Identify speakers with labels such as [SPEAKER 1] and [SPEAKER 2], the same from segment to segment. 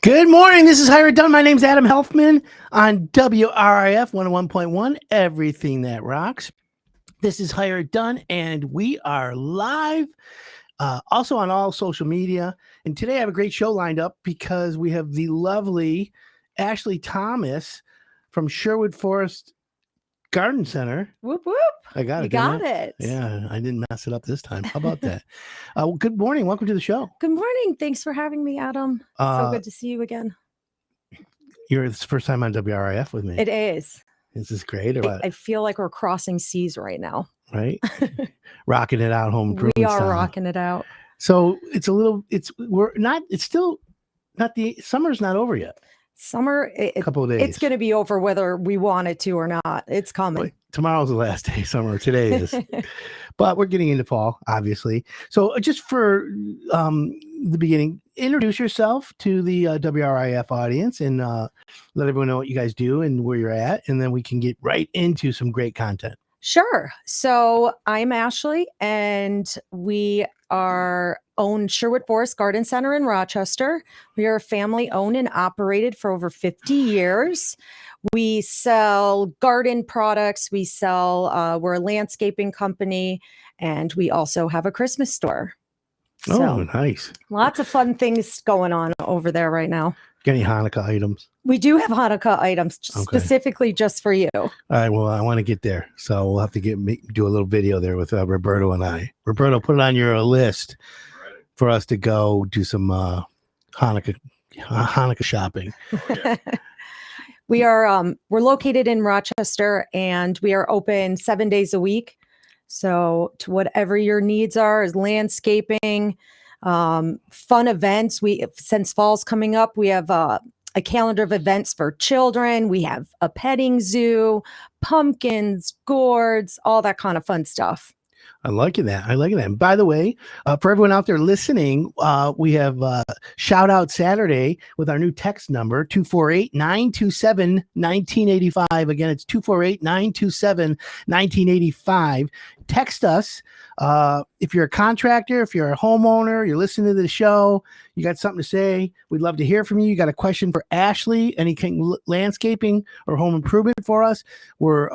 [SPEAKER 1] Good morning. This is Hired Done. My name's Adam Helfman on WRIF 101.1, Everything That Rocks. This is Hired Done, and we are live, also on all social media. And today I have a great show lined up because we have the lovely Ashley Thomas from Sherwood Forest Garden Center.
[SPEAKER 2] Whoop, whoop.
[SPEAKER 1] I got it.
[SPEAKER 2] You got it.
[SPEAKER 1] Yeah, I didn't mess it up this time. How about that? Well, good morning. Welcome to the show.
[SPEAKER 2] Good morning. Thanks for having me, Adam. So good to see you again.
[SPEAKER 1] It's the first time on WRIF with me.
[SPEAKER 2] It is.
[SPEAKER 1] This is great. Or what?
[SPEAKER 2] I feel like we're crossing seas right now.
[SPEAKER 1] Right? Rocking it out, home improvement
[SPEAKER 2] We are
[SPEAKER 1] style.
[SPEAKER 2] rocking it out.
[SPEAKER 1] So it's still not summer's not over yet.
[SPEAKER 2] Summer,
[SPEAKER 1] A couple of days.
[SPEAKER 2] it's going to be over whether we want it to or not. It's coming.
[SPEAKER 1] Wait, tomorrow's the last day of summer. Today is. But we're getting into fall, obviously. So just for the beginning, introduce yourself to the WRIF audience and let everyone know what you guys do and where you're at. And then we can get right into some great content.
[SPEAKER 2] Sure. So I'm Ashley, and we own Sherwood Forest Garden Center in Rochester. We are family owned and operated for over 50 years. We sell garden products. We're a landscaping company, and we also have a Christmas store.
[SPEAKER 1] Oh, nice.
[SPEAKER 2] Lots of fun things going on over there right now.
[SPEAKER 1] Got any Hanukkah items?
[SPEAKER 2] We do have Hanukkah items specifically just for you.
[SPEAKER 1] All right. Well, I want to get there. So we'll have to do a little video there with Roberto and I. Roberto, put it on your list for us to go do some Hanukkah shopping.
[SPEAKER 2] We're located in Rochester, and we are open 7 days a week. So to whatever your needs are, is landscaping, fun events. Since fall's coming up, we have a calendar of events for children. We have a petting zoo, pumpkins, gourds, all that kind of fun stuff.
[SPEAKER 1] I like that. And by the way, for everyone out there listening, we have shout out Saturday with our new text number, 248-927-1985. Again, it's 248-927-1985. Text us. If you're a contractor, if you're a homeowner, you're listening to the show, you got something to say, we'd love to hear from you. You got a question for Ashley, anything landscaping or home improvement for us. We're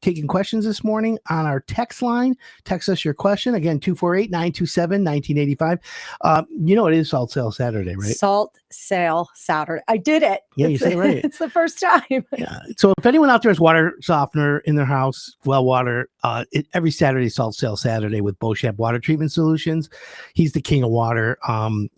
[SPEAKER 1] taking questions this morning on our text line. Text us your question. Again, 248-927-1985. It is Salt Sale Saturday, right?
[SPEAKER 2] Salt Sale Saturday. I did it.
[SPEAKER 1] Yeah, you said it right.
[SPEAKER 2] It's the first time.
[SPEAKER 1] Yeah. So if anyone out there has water softener in their house, well water, every Saturday, Salt Sale Saturday with Beauchamp Water Treatment Solutions. He's the king of water.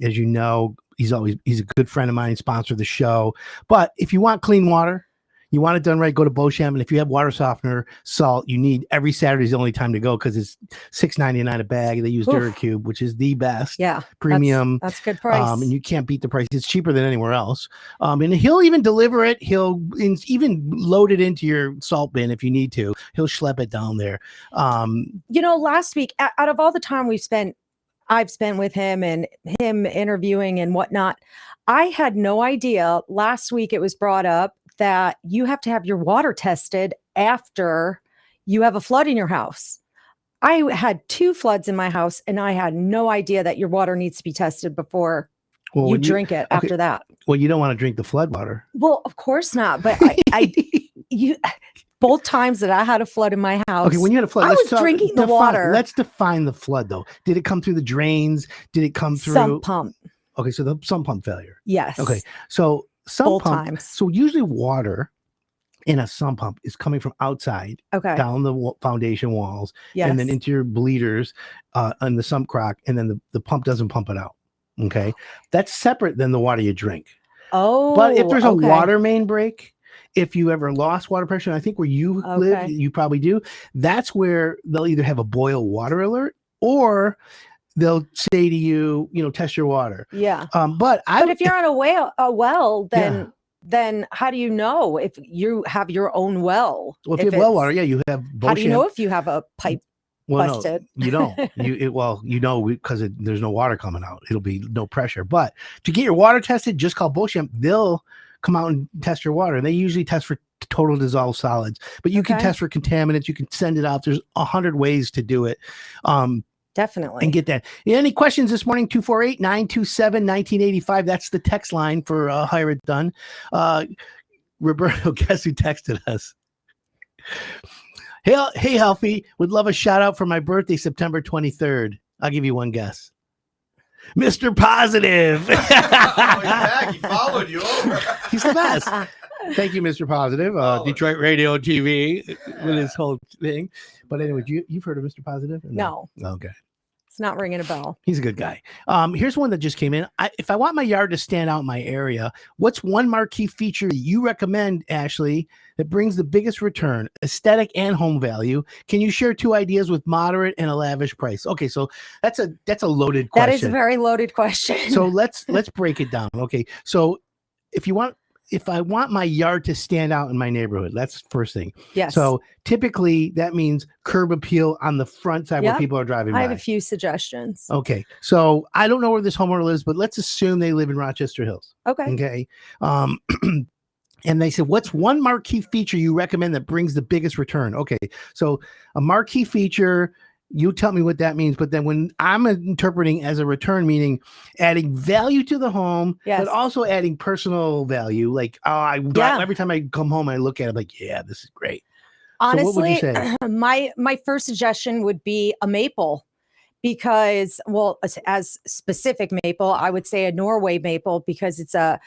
[SPEAKER 1] As you know, he's a good friend of mine, sponsor of the show. But if you want clean water, you want it done right, go to Beauchamp. And if you have water softener, salt, you need every Saturday is the only time to go because it's $6.99 a bag. They use Duracube, which is the best.
[SPEAKER 2] Yeah.
[SPEAKER 1] Premium.
[SPEAKER 2] That's a good price.
[SPEAKER 1] And you can't beat the price. It's cheaper than anywhere else. And he'll even deliver it. He'll even load it into your salt bin if you need to. He'll schlep it down there.
[SPEAKER 2] Last week, out of all the time I've spent with him and him interviewing and whatnot, I had no idea. Last week it was brought up that you have to have your water tested after you have a flood in your house. I had 2 floods in my house, and I had no idea that your water needs to be tested before you drink it after that.
[SPEAKER 1] Well, you don't want to drink the flood water.
[SPEAKER 2] Well, of course not. But both times that I had a flood in my house,
[SPEAKER 1] okay, when you had a flood,
[SPEAKER 2] I was drinking the water.
[SPEAKER 1] Let's define the flood, though. Did it come through the drains? Did it come through
[SPEAKER 2] sump pump?
[SPEAKER 1] Okay, so the sump pump failure.
[SPEAKER 2] Yes.
[SPEAKER 1] Okay, so sump pump.
[SPEAKER 2] Times.
[SPEAKER 1] So usually water in a sump pump is coming from outside, down the foundation walls, and then into your bleeders on the sump crock, and then the pump doesn't pump it out. Okay, that's separate than the water you drink.
[SPEAKER 2] Oh,
[SPEAKER 1] but if there's a water main break, if you ever lost water pressure, and I think where you live, you probably do, that's where they'll either have a boil water alert or they'll say to you, test your water.
[SPEAKER 2] Yeah.
[SPEAKER 1] But
[SPEAKER 2] if you're on a well, then how do you know if you have your own well?
[SPEAKER 1] Well, if you have well water, you have Beauchamp.
[SPEAKER 2] How do you know if you have a pipe busted?
[SPEAKER 1] No, you don't. Because there's no water coming out. It'll be no pressure. But to get your water tested, just call Beauchamp. They'll come out and test your water. They usually test for total dissolved solids, but you can test for contaminants. You can send it out. There's 100 ways to do it.
[SPEAKER 2] Definitely.
[SPEAKER 1] And get that. Any questions this morning? 248-927-1985. That's the text line for Hire It Done. Roberto, guess who texted us? Hey, Healthy. Would love a shout out for my birthday, September 23rd. I'll give you one guess. Mr. Positive.
[SPEAKER 3] He's back. He followed you over.
[SPEAKER 1] He's the best. Thank you, Mr. Positive. Detroit Radio TV with his whole thing. But anyway, you've heard of Mr. Positive?
[SPEAKER 2] No.
[SPEAKER 1] Okay.
[SPEAKER 2] It's not ringing a bell.
[SPEAKER 1] He's a good guy. Here's one that just came in. If I want my yard to stand out in my area, what's one marquee feature that you recommend, Ashley, that brings the biggest return, aesthetic and home value? Can you share 2 ideas with moderate and a lavish price? Okay, so that's a loaded question.
[SPEAKER 2] That is a very loaded question.
[SPEAKER 1] So let's break it down. Okay, so if I want my yard to stand out in my neighborhood, that's the first thing.
[SPEAKER 2] Yes.
[SPEAKER 1] So typically that means curb appeal on the front side where people are driving by.
[SPEAKER 2] I have a few suggestions.
[SPEAKER 1] Okay. So I don't know where this homeowner lives, but let's assume they live in Rochester Hills.
[SPEAKER 2] Okay.
[SPEAKER 1] And they said, what's one marquee feature you recommend that brings the biggest return? Okay. So a marquee feature, you tell me what that means. But then when I'm interpreting as a return, meaning adding value to the home, but also adding personal value. Like, every time I come home, I look at it like, yeah, this is great.
[SPEAKER 2] Honestly,
[SPEAKER 1] so what would you say?
[SPEAKER 2] my first suggestion would be a maple. Because, well, as specific maple, I would say a Norway maple, because it's a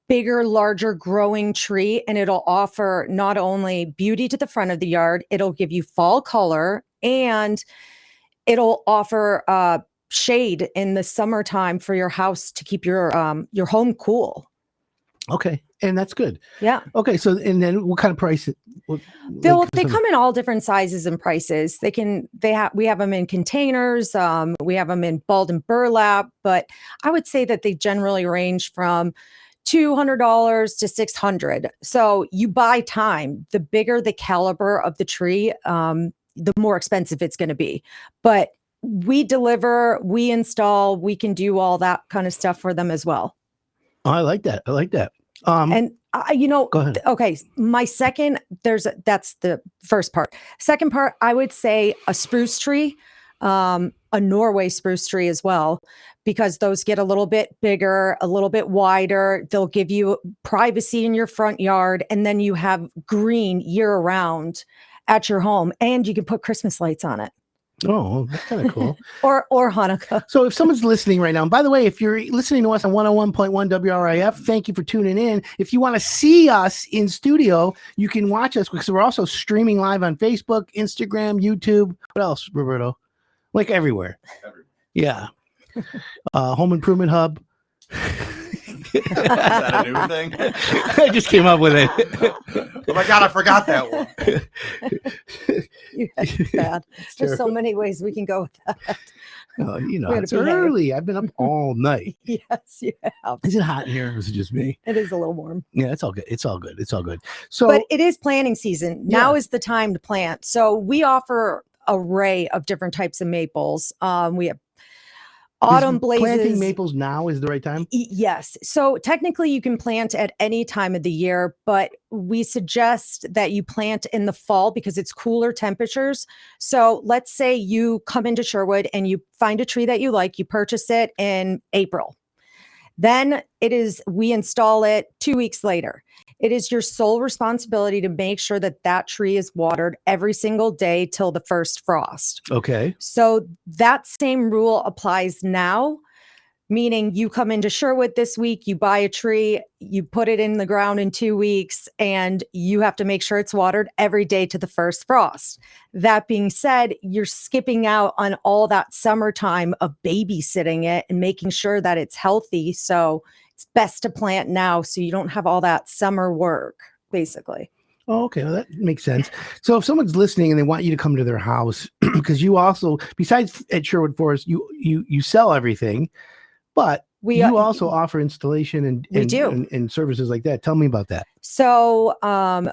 [SPEAKER 2] bigger, larger growing tree, and it'll offer not only beauty to the front of the yard, it'll give you fall color, and it'll offer shade in the summertime for your house to keep your home cool.
[SPEAKER 1] Okay. And that's good.
[SPEAKER 2] Yeah.
[SPEAKER 1] Okay. So, and then what kind of price?
[SPEAKER 2] They come in all different sizes and prices. We have them in containers. We have them in balled and burlap, but I would say that they generally range from $200 to $600. So you buy time. The bigger the caliber of the tree, the more expensive it's going to be. But we deliver, we install, we can do all that kind of stuff for them as well.
[SPEAKER 1] Oh, I like that.
[SPEAKER 2] And
[SPEAKER 1] go ahead.
[SPEAKER 2] Okay, my second, that's the first part. Second part, I would say a spruce tree, a Norway spruce tree as well, because those get a little bit bigger, a little bit wider. They'll give you privacy in your front yard, and then you have green year round at your home, and you can put Christmas lights on it.
[SPEAKER 1] Oh, that's kind of cool.
[SPEAKER 2] or Hanukkah.
[SPEAKER 1] So if someone's listening right now, and by the way, if you're listening to us on 101.1 WRIF, thank you for tuning in. If you want to see us in studio, you can watch us, because we're also streaming live on Facebook, Instagram, YouTube. What else, Roberto? Like everywhere. Yeah. Home Improvement Hub.
[SPEAKER 3] Is that a new thing?
[SPEAKER 1] I just came up with it.
[SPEAKER 3] Oh my God, I forgot that one.
[SPEAKER 2] That's bad. There's so many ways we can go with that.
[SPEAKER 1] It's early. I've been up all night.
[SPEAKER 2] Yes, you have.
[SPEAKER 1] Is it hot in here, or is it just me?
[SPEAKER 2] It is a little warm.
[SPEAKER 1] Yeah, it's all good. It's all good. So,
[SPEAKER 2] but it is planting season. Now is the time to plant. So we offer an array of different types of maples. We have autumn blazes.
[SPEAKER 1] Planting maples now is the right time?
[SPEAKER 2] Yes. So technically you can plant at any time of the year, but we suggest that you plant in the fall because it's cooler temperatures. So let's say you come into Sherwood and you find a tree that you like, you purchase it in April. Then we install it 2 weeks later. It is your sole responsibility to make sure that that tree is watered every single day till the first frost.
[SPEAKER 1] Okay.
[SPEAKER 2] So that same rule applies now, meaning you come into Sherwood this week, you buy a tree, you put it in the ground in 2 weeks, and you have to make sure it's watered every day to the first frost. That being said, you're skipping out on all that summertime of babysitting it and making sure that it's healthy. So it's best to plant now so you don't have all that summer work, basically.
[SPEAKER 1] Oh, okay. Well, that makes sense. So if someone's listening and they want you to come to their house, because you also, besides at Sherwood Forest, you sell everything, but You also offer installation and services like that. Tell me about that.
[SPEAKER 2] So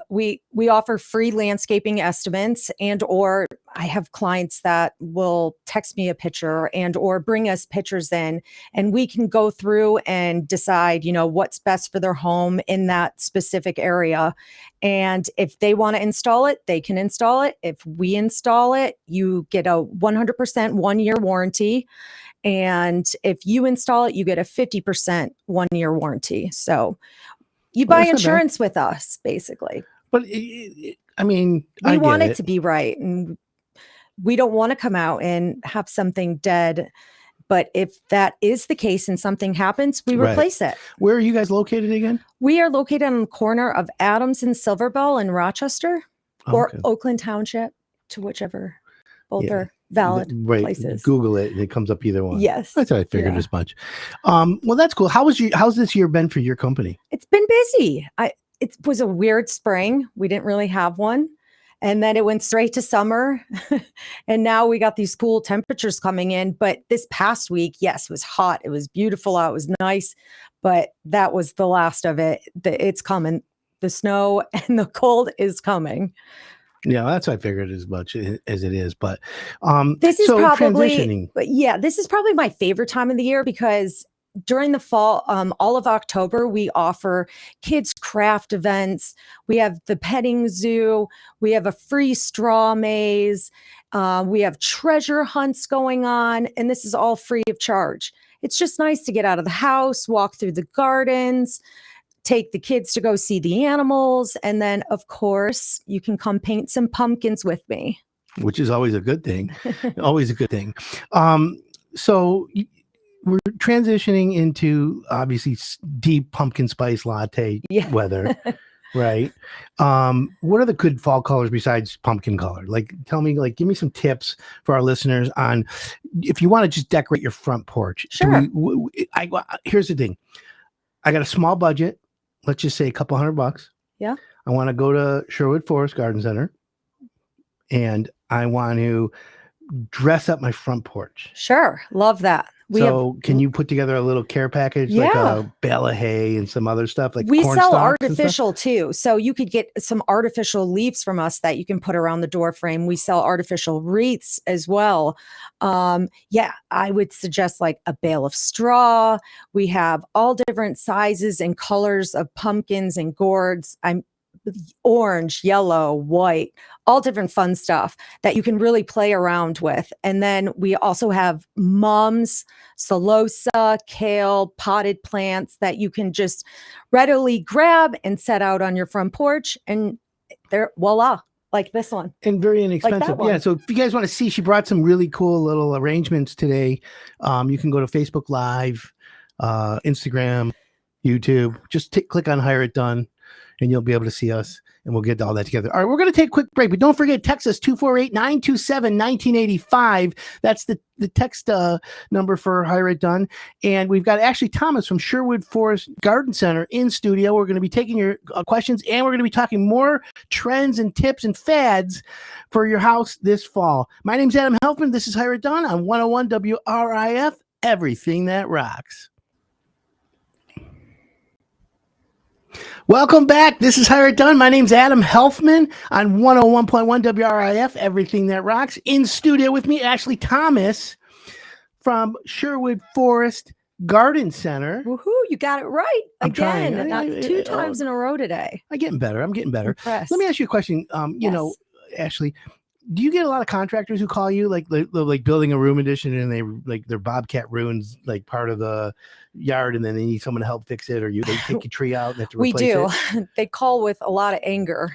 [SPEAKER 2] we offer free landscaping estimates, and or I have clients that will text me a picture and or bring us pictures in, and we can go through and decide, what's best for their home in that specific area. And if they want to install it, they can install it. If we install it, you get a 100% 1-year warranty. And if you install it, you get a 50% 1-year warranty. So you buy insurance with us, basically.
[SPEAKER 1] But I mean,
[SPEAKER 2] we want it to be right. And we don't want to come out and have something dead. But if that is the case and something happens, we replace it.
[SPEAKER 1] Where are you guys located again?
[SPEAKER 2] We are located on the corner of Adams and Silverbell in Rochester, or Oakland Township, to whichever. Both are valid places.
[SPEAKER 1] Google it and it comes up either one.
[SPEAKER 2] Yes.
[SPEAKER 1] That's what I figured as much. Well, that's cool. How's this year been for your company?
[SPEAKER 2] It's been busy. It was a weird spring. We didn't really have one. And then it went straight to summer. And now we got these cool temperatures coming in. But this past week, yes, it was hot. It was beautiful out. It was nice. But that was the last of it. It's coming. The snow and the cold is coming.
[SPEAKER 1] Yeah, that's what I figured as much as it is. But
[SPEAKER 2] this is this is probably my favorite time of the year, because during the fall, all of October, we offer kids craft events. We have the petting zoo. We have a free straw maze. We have treasure hunts going on, and this is all free of charge. It's just nice to get out of the house, walk through the gardens, take the kids to go see the animals. And then, of course, you can come paint some pumpkins with me.
[SPEAKER 1] Which is always a good thing. Always a good thing. So we're transitioning into, obviously, deep pumpkin spice latte weather, right? What are the good fall colors besides pumpkin color? Tell me, give me some tips for our listeners on if you want to just decorate your front porch.
[SPEAKER 2] Sure.
[SPEAKER 1] Here's the thing. I got a small budget. Let's just say a couple $100. Yeah. I want to go to Sherwood Forest Garden Center, and I want to dress up my front porch.
[SPEAKER 2] Sure. Love that.
[SPEAKER 1] Can you put together a little care package, like a bale of hay and some other stuff? Like
[SPEAKER 2] we sell artificial too. So you could get some artificial leaves from us that you can put around the door frame. We sell artificial wreaths as well. I would suggest like a bale of straw. We have all different sizes and colors of pumpkins and gourds. Orange, yellow, white, all different fun stuff that you can really play around with. And then we also have mums, celosa, kale, potted plants that you can just readily grab and set out on your front porch. And there, voila, like this one.
[SPEAKER 1] And very inexpensive.
[SPEAKER 2] Like
[SPEAKER 1] so if you guys want to see, she brought some really cool little arrangements today. You can go to Facebook Live, Instagram, YouTube. Just click on Hire It Done, and you'll be able to see us, and we'll get all that together. All right, we're going to take a quick break, but don't forget, text us 248-927-1985. That's the text number for Hire It Done. And we've got Ashley Thomas from Sherwood Forest Garden Center in studio. We're going to be taking your questions, and we're going to be talking more trends and tips and fads for your house this fall. My name's Adam Helfman. This is Hire It Done on 101 WRIF, everything that rocks. Welcome back. This is Hire It Done. My name's Adam Helfman on 101.1 WRIF, everything that rocks. In studio with me, Ashley Thomas from Sherwood Forest Garden Center.
[SPEAKER 2] Woohoo, you got it right. Again, not 2 times in a row today.
[SPEAKER 1] I'm getting better.
[SPEAKER 2] Impressed.
[SPEAKER 1] Let me ask you a question. Ashley, do you get a lot of contractors who call you like building a room addition, and they their Bobcat ruins like part of the yard, and then they need someone to help fix it, or they take a tree out and have to replace it?
[SPEAKER 2] We do. They call with a lot of anger.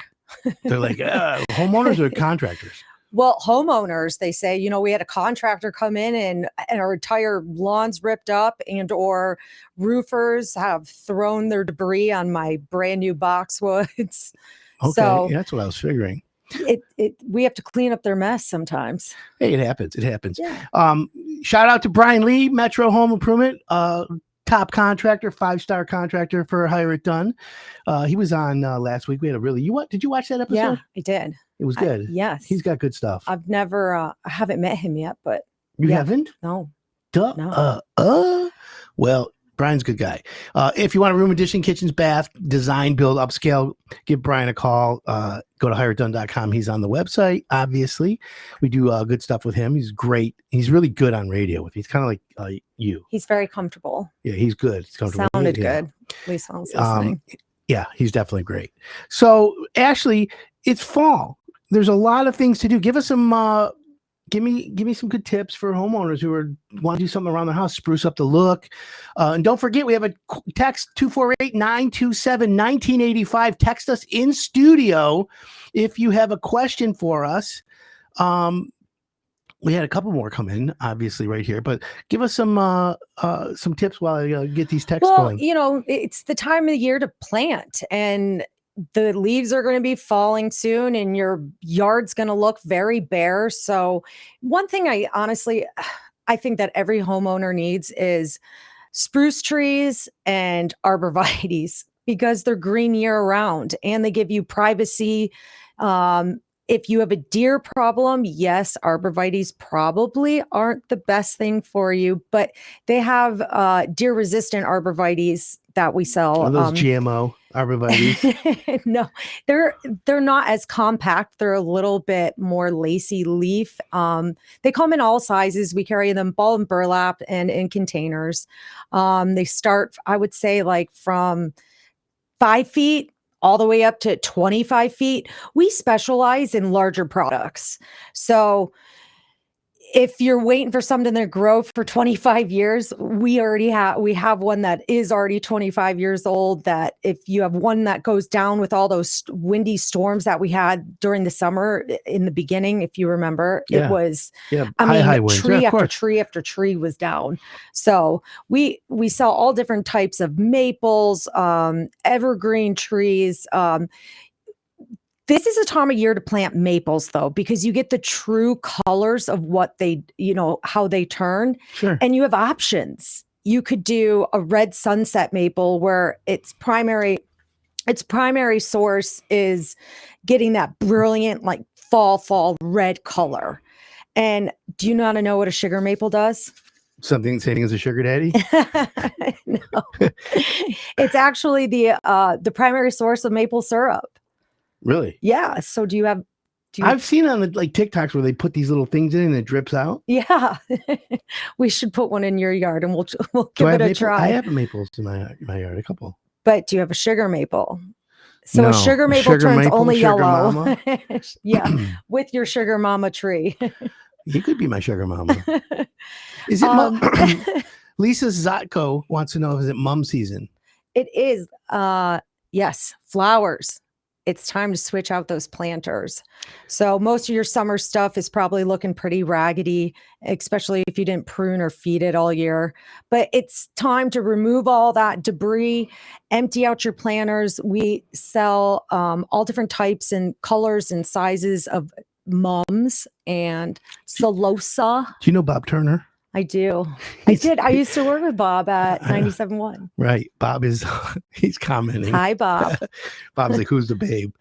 [SPEAKER 1] They're like, homeowners or contractors?
[SPEAKER 2] Well, homeowners, they say, we had a contractor come in and our entire lawn's ripped up, and or roofers have thrown their debris on my brand new boxwoods.
[SPEAKER 1] Okay,
[SPEAKER 2] so
[SPEAKER 1] that's what I was figuring.
[SPEAKER 2] We have to clean up their mess sometimes.
[SPEAKER 1] Hey, it happens.
[SPEAKER 2] Yeah.
[SPEAKER 1] Shout out to Brian Lee, Metro Home Improvement, top contractor, 5-star contractor for Hire It Done. He was on last week. We had did you watch that episode?
[SPEAKER 2] Yeah, I did.
[SPEAKER 1] It was good.
[SPEAKER 2] Yes.
[SPEAKER 1] He's got good stuff.
[SPEAKER 2] I've never, I haven't met him yet, but.
[SPEAKER 1] You haven't?
[SPEAKER 2] No.
[SPEAKER 1] Duh.
[SPEAKER 2] No.
[SPEAKER 1] Well, Brian's a good guy. If you want a room addition, kitchens, bath, design, build, upscale, give Brian a call. Go to hireitdone.com. He's on the website, obviously. We do good stuff with him. He's great. He's really good on radio. He's kind of like you.
[SPEAKER 2] He's very comfortable.
[SPEAKER 1] Yeah, he's good. He's comfortable.
[SPEAKER 2] Sounded
[SPEAKER 1] Yeah.
[SPEAKER 2] good. At least when I was listening.
[SPEAKER 1] Yeah, he's definitely great. So, Ashley, it's fall. There's a lot of things to do. Give us some give me some good tips for homeowners who want to do something around their house, spruce up the look. And don't forget, we have a text 248-927-1985. Text us in studio if you have a question for us. We had a couple more come in, obviously, right here, but give us some tips while I get these texts going.
[SPEAKER 2] It's the time of the year to plant, and the leaves are going to be falling soon, and your yard's going to look very bare. So one thing I think that every homeowner needs is spruce trees and arborvitaes, because they're green year round and they give you privacy. If you have a deer problem, yes, arborvitaes probably aren't the best thing for you, but they have deer resistant arborvitaes that we sell.
[SPEAKER 1] Are those GMO arborvitaes?
[SPEAKER 2] No, they're not as compact. They're a little bit more lacy leaf. They come in all sizes. We carry them ball and burlap and in containers. They start, I would say, like from 5 feet all the way up to 25 feet. We specialize in larger products. So if you're waiting for something to grow for 25 years, we have one that is already 25 years old, that if you have one that goes down with all those windy storms that we had during the summer in the beginning, if you remember, it was,
[SPEAKER 1] high winds.
[SPEAKER 2] Tree after tree after tree was down. So we sell all different types of maples, evergreen trees. This is a time of year to plant maples, though, because you get the true colors of what they, how they turn.
[SPEAKER 1] Sure.
[SPEAKER 2] And you have options. You could do a red sunset maple where its primary source is getting that brilliant, like fall red color. And do you want to know what a sugar maple does?
[SPEAKER 1] Something same as a sugar daddy?
[SPEAKER 2] No. It's actually the primary source of maple syrup.
[SPEAKER 1] Really?
[SPEAKER 2] Yeah. So do you
[SPEAKER 1] I've seen on the TikToks where they put these little things in and it drips out.
[SPEAKER 2] Yeah. We should put one in your yard and we'll give it a try.
[SPEAKER 1] I have maples in my yard, a couple.
[SPEAKER 2] But do you have a sugar maple? So
[SPEAKER 1] No.
[SPEAKER 2] a sugar maple turns only
[SPEAKER 1] sugar
[SPEAKER 2] yellow.
[SPEAKER 1] mama?
[SPEAKER 2] Yeah. With your sugar mama tree.
[SPEAKER 1] You could be my sugar mama. Is it Lisa Zotko wants to know, is it mum season?
[SPEAKER 2] It is. Yes. Flowers. It's time to switch out those planters. So most of your summer stuff is probably looking pretty raggedy, especially if you didn't prune or feed it all year. But it's time to remove all that debris, empty out your planters. We sell all different types and colors and sizes of mums and celosa.
[SPEAKER 1] Do you know Bob Turner?
[SPEAKER 2] I do. I did. I used to work with Bob at 97.1.
[SPEAKER 1] Right. Bob he's commenting.
[SPEAKER 2] Hi, Bob.
[SPEAKER 1] Bob's like, who's the babe?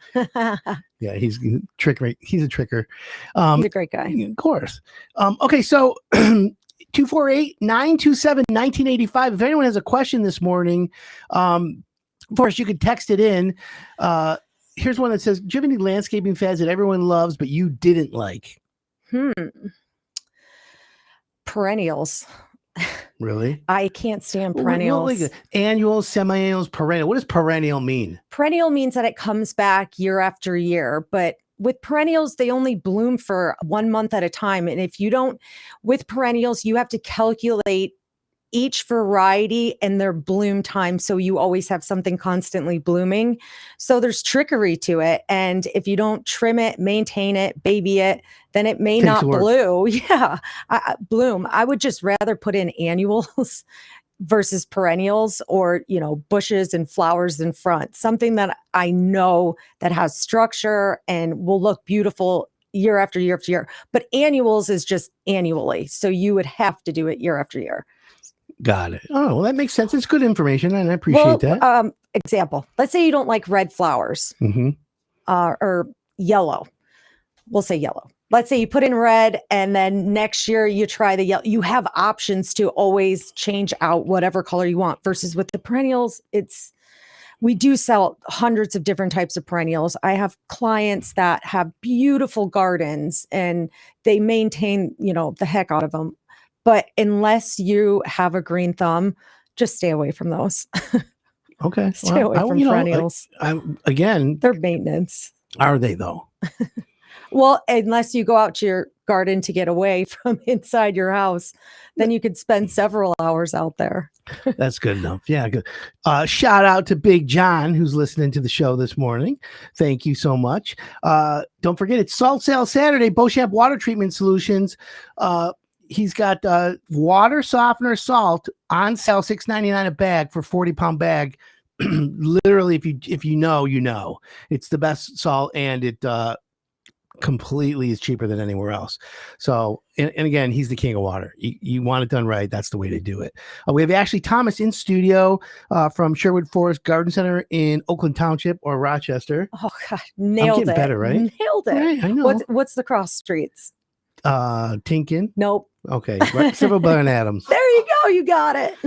[SPEAKER 1] Yeah, he's a tricker. He's a tricker.
[SPEAKER 2] He's a great guy.
[SPEAKER 1] Of course. Okay, so 248-927-1985. If anyone has a question this morning, of course, you could text it in. Here's one that says, do you have any landscaping fads that everyone loves but you didn't like?
[SPEAKER 2] Perennials.
[SPEAKER 1] Really?
[SPEAKER 2] I can't stand perennials.
[SPEAKER 1] Annuals, semi-annuals, perennial. What does perennial mean?
[SPEAKER 2] Perennial means that it comes back year after year, but with perennials, they only bloom for 1 month at a time. And with perennials, you have to calculate each variety and their bloom time. So you always have something constantly blooming. So there's trickery to it. And if you don't trim it, maintain it, baby it, then it may not bloom. Yeah. Bloom. I would just rather put in annuals versus perennials, or, bushes and flowers in front, something that I know that has structure and will look beautiful year after year after year. But annuals is just annually. So you would have to do it year after year.
[SPEAKER 1] Got it. Oh, well, that makes sense. It's good information, and I appreciate that.
[SPEAKER 2] Example. Let's say you don't like red flowers or yellow. We'll say yellow. let's say you put in red and then next year you try the yellow. You have options to always change out whatever color you want versus with the perennials. We do sell hundreds of different types of perennials. I have clients that have beautiful gardens and they maintain, the heck out of them. But unless you have a green thumb, just stay away from those.
[SPEAKER 1] Okay.
[SPEAKER 2] Stay away from perennials.
[SPEAKER 1] Again,
[SPEAKER 2] they're maintenance.
[SPEAKER 1] Are they though?
[SPEAKER 2] Well, unless you go out to your garden to get away from inside your house, then you could spend several hours out there.
[SPEAKER 1] That's good enough. Yeah, good. Shout out to Big John, who's listening to the show this morning. Thank you so much. Don't forget, it's Salt Sale Saturday, Beauchamp Water Treatment Solutions. He's got water softener salt on sale, $6.99 a bag for 40-pound bag. Literally, if you know, you know. It's the best salt, and it completely is cheaper than anywhere else. So, and again, he's the king of water. You want it done right, that's the way to do it. We have Ashley Thomas in studio from Sherwood Forest Garden Center in Oakland Township or Rochester.
[SPEAKER 2] Oh God, nailed
[SPEAKER 1] I'm getting
[SPEAKER 2] it.
[SPEAKER 1] better, right?
[SPEAKER 2] Nailed it.
[SPEAKER 1] Right, I know.
[SPEAKER 2] What's the cross streets?
[SPEAKER 1] Tinkin.
[SPEAKER 2] Nope.
[SPEAKER 1] Okay, right. Civil Bar and Adams.
[SPEAKER 2] There you go. You got it.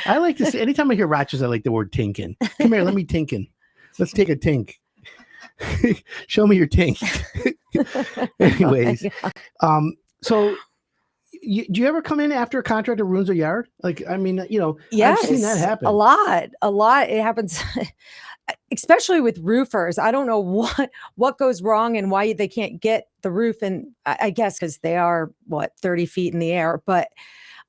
[SPEAKER 1] I like to say, anytime I hear Rochester, I like the word tinkin. Come here, let me tinkin. Let's take a tink. Show me your tink. Anyways, so do you ever come in after a contractor ruins a yard? Like, I mean,
[SPEAKER 2] yes,
[SPEAKER 1] I've seen that happen
[SPEAKER 2] a lot. It happens, especially with roofers. I don't know what goes wrong and why they can't get the roof. And I guess because they are 30 feet in the air. But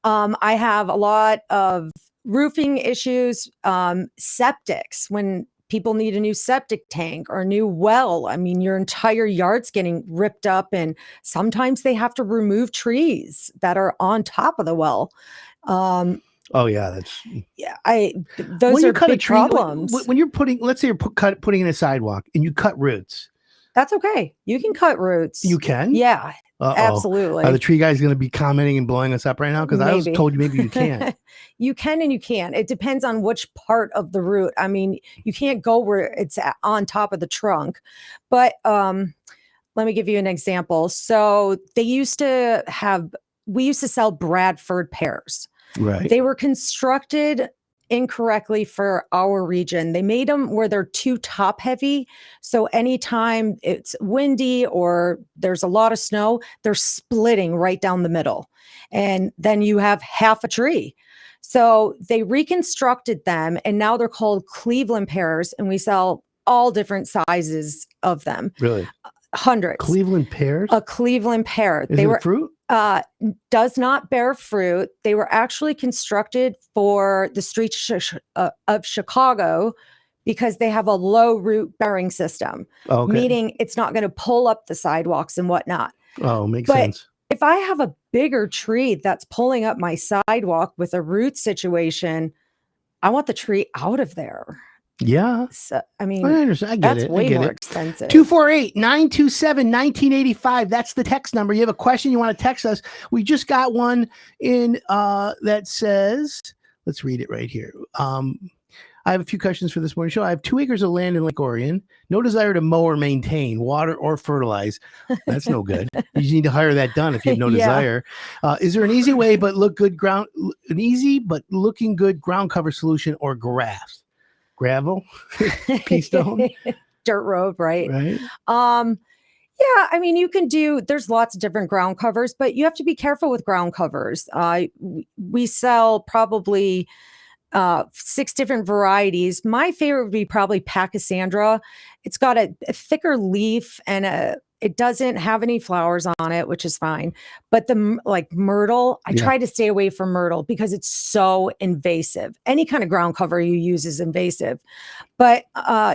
[SPEAKER 2] I have a lot of roofing issues, septics when people need a new septic tank or a new well. I mean, your entire yard's getting ripped up, and sometimes they have to remove trees that are on top of the well.
[SPEAKER 1] Oh yeah, that's
[SPEAKER 2] those are big problems.
[SPEAKER 1] When you're let's say you're putting in a sidewalk and you cut roots.
[SPEAKER 2] That's okay. You can cut roots.
[SPEAKER 1] You can?
[SPEAKER 2] Yeah.
[SPEAKER 1] Uh-oh.
[SPEAKER 2] Absolutely.
[SPEAKER 1] Are the tree guys going to be commenting and blowing us up right now? Because I was told maybe you can't.
[SPEAKER 2] You can and you can't. It depends on which part of the root. I mean, you can't go where it's on top of the trunk. But let me give you an example. So we used to sell Bradford pears.
[SPEAKER 1] Right.
[SPEAKER 2] They were constructed incorrectly for our region. They made them where they're too top heavy. So anytime it's windy or there's a lot of snow, they're splitting right down the middle. And then you have half a tree. So they reconstructed them and now they're called Cleveland pears, and we sell all different sizes of them.
[SPEAKER 1] Really?
[SPEAKER 2] Hundreds.
[SPEAKER 1] Cleveland pears?
[SPEAKER 2] A Cleveland pear.
[SPEAKER 1] Is it fruit?
[SPEAKER 2] Does not bear fruit. They were actually constructed for the streets of Chicago because they have a low root bearing system, meaning it's not going to pull up the sidewalks and whatnot.
[SPEAKER 1] Oh, makes sense.
[SPEAKER 2] If I have a bigger tree that's pulling up my sidewalk with a root situation, I want the tree out of there.
[SPEAKER 1] Yeah.
[SPEAKER 2] So, I mean,
[SPEAKER 1] I understand. I get
[SPEAKER 2] that's
[SPEAKER 1] it.
[SPEAKER 2] way more expensive.
[SPEAKER 1] 248-927-1985. That's the text number. You have a question you want to text us. We just got one in that says, let's read it right here. I have a few questions for this morning show. I have 2 acres of land in Lake Orion. No desire to mow or maintain, water or fertilize. That's no good. You just need to hire that done if you have no desire. Is there an easy way but looking good ground cover solution or grass? Gravel, pea stone,
[SPEAKER 2] dirt road, right?
[SPEAKER 1] Right.
[SPEAKER 2] Yeah, I mean, there's lots of different ground covers, but you have to be careful with ground covers. We sell probably 6 different varieties. My favorite would be probably Pachysandra. It's got a thicker leaf and it doesn't have any flowers on it, which is fine. But myrtle, I try to stay away from myrtle because it's so invasive. Any kind of ground cover you use is invasive. But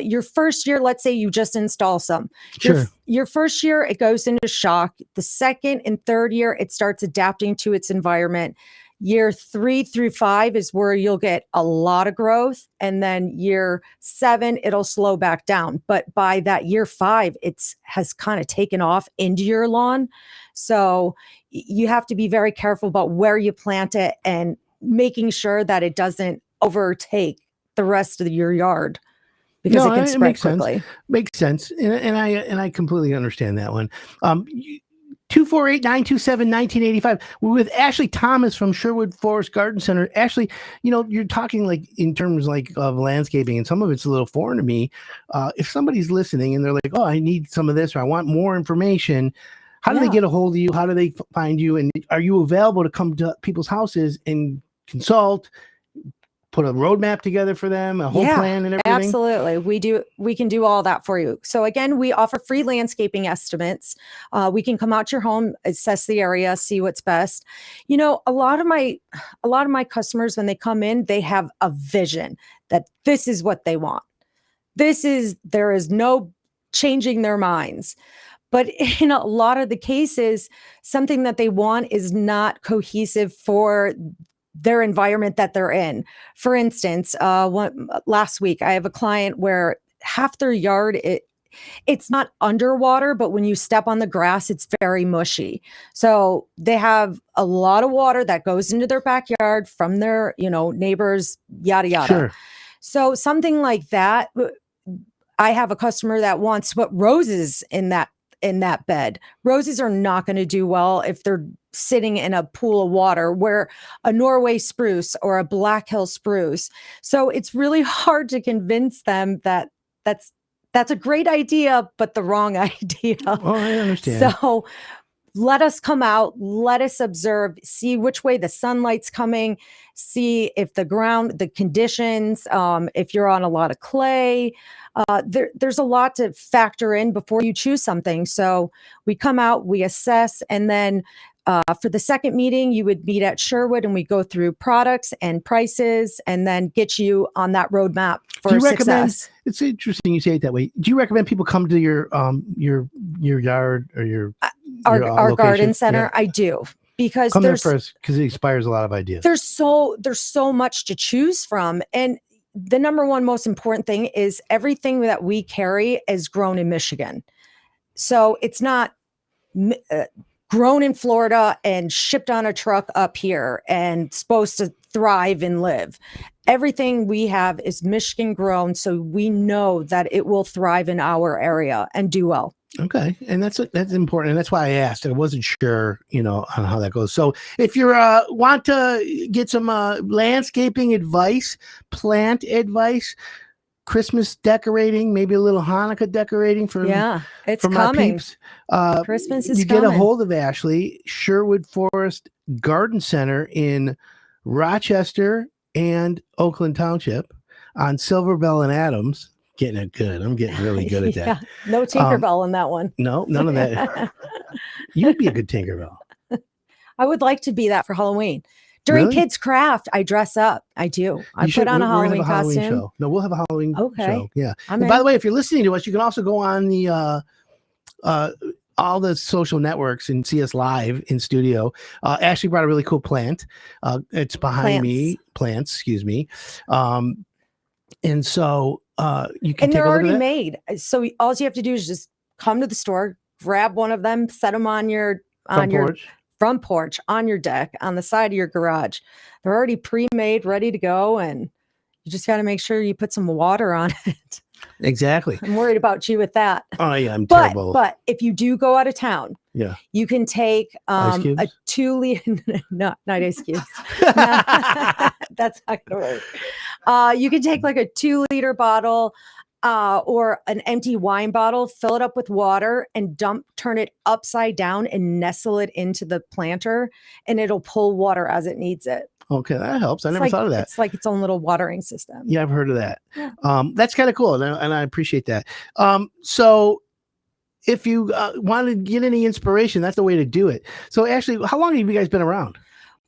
[SPEAKER 2] your first year, let's say you just install some.
[SPEAKER 1] Sure.
[SPEAKER 2] Your first year, it goes into shock. The second and third year, it starts adapting to its environment. Year 3 through 5 is where you'll get a lot of growth. And then year 7, it'll slow back down. But by that year 5, has kind of taken off into your lawn. So you have to be very careful about where you plant it and making sure that it doesn't overtake the rest of your yard. because
[SPEAKER 1] No,
[SPEAKER 2] it can
[SPEAKER 1] it
[SPEAKER 2] spread
[SPEAKER 1] makes sense.
[SPEAKER 2] quickly.
[SPEAKER 1] Makes sense. And I completely understand that one. 248-927-1985. We're with Ashley Thomas from Sherwood Forest Garden Center. Ashley, you're talking like in terms like of landscaping, and some of it's a little foreign to me. If somebody's listening and they're like, oh, I need some of this, or I want more information, how do they get a hold of you? How do they find you? And are you available to come to people's houses and consult, put a roadmap together for them, a whole plan and everything?
[SPEAKER 2] Absolutely. We can do all that for you. So again, we offer free landscaping estimates. We can come out to your home, assess the area, see what's best. A lot of my customers, when they come in, they have a vision that this is what they want. There is no changing their minds. But in a lot of the cases, something that they want is not cohesive for their environment that they're in. For instance, last week, I have a client where half their yard, it's not underwater, but when you step on the grass, it's very mushy. So they have a lot of water that goes into their backyard from their, neighbors, yada, yada.
[SPEAKER 1] Sure.
[SPEAKER 2] So something like that, I have a customer that wants to put roses in that bed. Roses are not going to do well if they're sitting in a pool of water, where a Norway spruce or a Black Hill spruce. So it's really hard to convince them that that's a great idea, but the wrong idea.
[SPEAKER 1] Oh, I understand.
[SPEAKER 2] So let us come out, let us observe, see which way the sunlight's coming, see if the conditions, if you're on a lot of clay. There's a lot to factor in before you choose something. So we come out, we assess, and then for the second meeting, you would meet at Sherwood, and we go through products and prices, and then get you on that roadmap for success.
[SPEAKER 1] It's interesting you say it that way. Do you recommend people come to your yard or your
[SPEAKER 2] our garden
[SPEAKER 1] location?
[SPEAKER 2] center?
[SPEAKER 1] Yeah.
[SPEAKER 2] I do, because
[SPEAKER 1] Come there first, because it inspires a lot of ideas.
[SPEAKER 2] There's so much to choose from, and the number one most important thing is everything that we carry is grown in Michigan. So it's not grown in Florida and shipped on a truck up here and supposed to thrive and live. Everything we have is Michigan grown, so we know that it will thrive in our area and do well.
[SPEAKER 1] Okay, and that's important, and that's why I asked. I wasn't sure, on how that goes. So, if you want to get some landscaping advice, plant advice, Christmas decorating, maybe a little Hanukkah decorating for
[SPEAKER 2] it's
[SPEAKER 1] from
[SPEAKER 2] coming.
[SPEAKER 1] Our peeps,
[SPEAKER 2] Christmas is
[SPEAKER 1] you
[SPEAKER 2] coming.
[SPEAKER 1] get a hold of Ashley, Sherwood Forest Garden Center in Rochester and Oakland Township on Silver Bell and Adams. Getting it good. I'm getting really good at that.
[SPEAKER 2] No Tinkerbell in that one.
[SPEAKER 1] No, none of that. You'd be a good Tinkerbell.
[SPEAKER 2] I would like to be that for Halloween. During
[SPEAKER 1] Really?
[SPEAKER 2] Kids Craft, I dress up. I do. I put on a Halloween costume.
[SPEAKER 1] Show. No, we'll have a Halloween show. Yeah.
[SPEAKER 2] And
[SPEAKER 1] by the way, if you're listening to us, you can also go on the all the social networks and see us live in studio. Ashley brought a really cool plant. It's behind me. Plants, excuse me. And so you can.
[SPEAKER 2] And they're already made. So all you have to do is just come to the store, grab one of them, set them on your front porch, on your deck, on the side of your garage. They're already pre-made, ready to go, and you just got to make sure you put some water on it.
[SPEAKER 1] Exactly.
[SPEAKER 2] I'm worried about you with that.
[SPEAKER 1] Oh yeah, I'm terrible.
[SPEAKER 2] But if you do go out of town, you can take a 2-liter, not ice cubes. That's not gonna work. You can take like a 2-liter bottle or an empty wine bottle, fill it up with water, and turn it upside down and nestle it into the planter, and it'll pull water as it needs it.
[SPEAKER 1] Okay, that helps. I never thought of that.
[SPEAKER 2] It's like its own little watering system.
[SPEAKER 1] Yeah, I've heard of that.
[SPEAKER 2] Yeah.
[SPEAKER 1] That's kind of cool, and I appreciate that. So if you want to get any inspiration, that's the way to do it. So actually, how long have you guys been around?